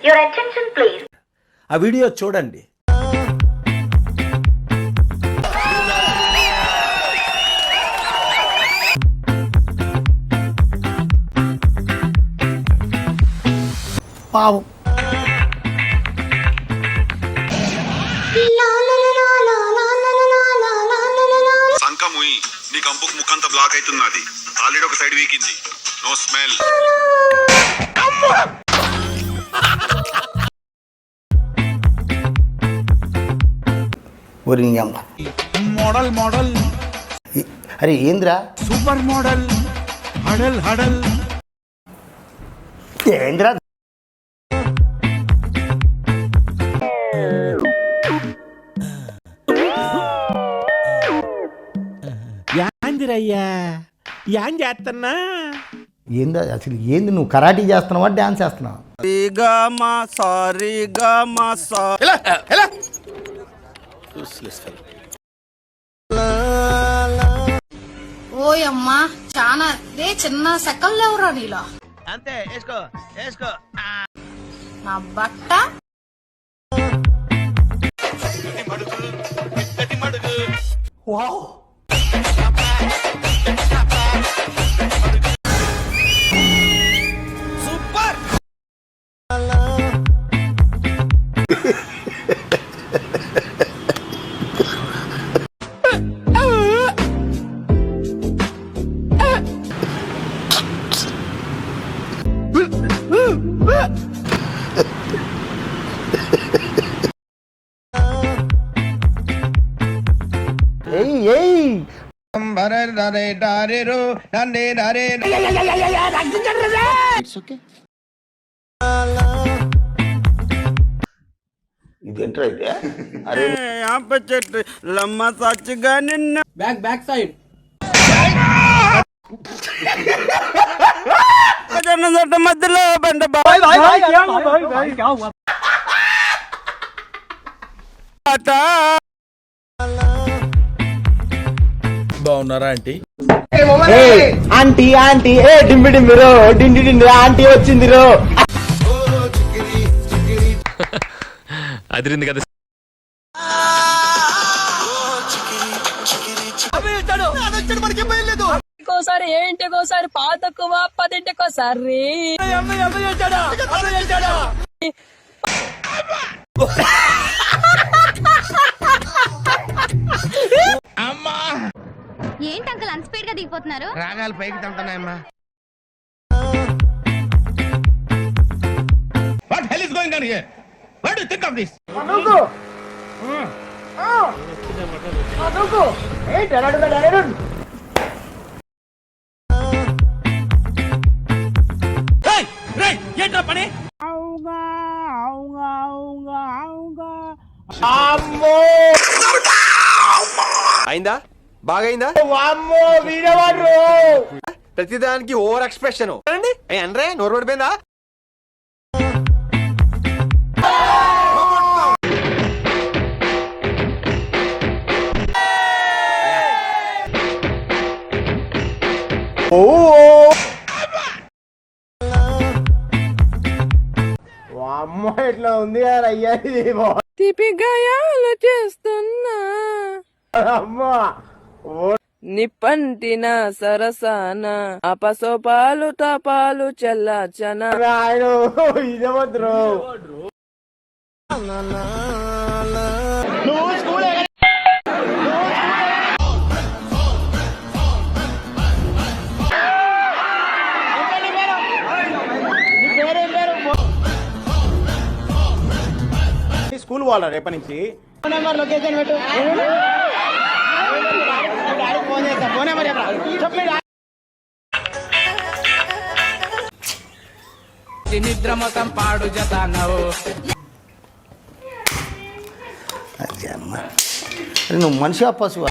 Your attention please. ఆ video చూడండి. పావం సంకముయి నీ కంపుకు ముక్కంతా బ్లాక్ అవుతున్నది. ఆల్రెడీ ఒక సైడ్ వీకింది. No smell. మోడల్ మోడల్ అరే ఏంద్రా సూపర్ మోడల్ హడల్ హడల్ ఏంద్రా యాందిరయ్యా యాం చేస్తున్నా ఏందా అసలు ఏంది నువ్వు కరాటీ చేస్తున్నావా డాన్స్ చేస్తున్నావా ఓయమ్మా చాలా రే చిన్న సెకండ్ లేవురా నీలో అంతే వేసుకో వేసుకో నా బట్ట వావ్ సూపర్. ఏయ్ ఏయ్ ఇదేంట్రా ఇదే అరే చెట్టు లమ్మ సచ్చిగా నిన్న బ్యాక్ సైడ్ మధ్యలో బండ బాగున్నారా ఆంటీ? ఆంటీ ఆంటీ ఏ డింబి డింబిరో డిండి డిండి ఆంటీ వచ్చిందిరో అదిరింది కదా. ఇంకోసారి ఏంటికోసారి పాతకువ పదింటికోసారి ఏంటి అంకుల్ అంత స్పీడ్ గా దిగిపోతున్నారు? రాగాలు పైకి తంటున్నాయమ్మా. What hell is going on here? What do you think of this? ఏంట్రా పని? అయిందా? బాగైందా? ప్రతిదానికి ఓవర్ ఎక్స్ప్రెషన్ అనరే నోరు పడిపోయిందా? అమ్మ ఇట్లా ఉంది కదా అయ్యా తిపి గాయాలు చేస్తున్నా అమ్మా నిప్పంటిన సరసాన అపసోపాలు తపాలు చల్లాచన ఆయన ఇదేమద్రు స్కూల్ వాళ్ళ రేపటి నుంచి లొకేషన్ పెట్టు. నిద్ర మొత్తం పాడు జతానవు. నువ్వు మనిషి పశువు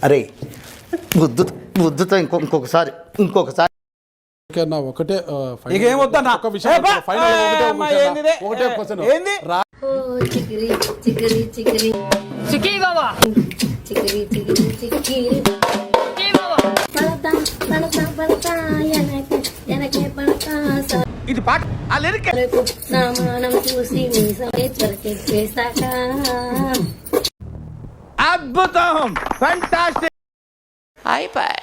అరే బుద్ధుతో ఇంకొకసారి ఒకటే చికిరి ఇది పాట ఆ లిరిక్ చూసి త్వరకెక్కేశాక అద్భుతం, ఫంటాస్టిక్. అయిపోయి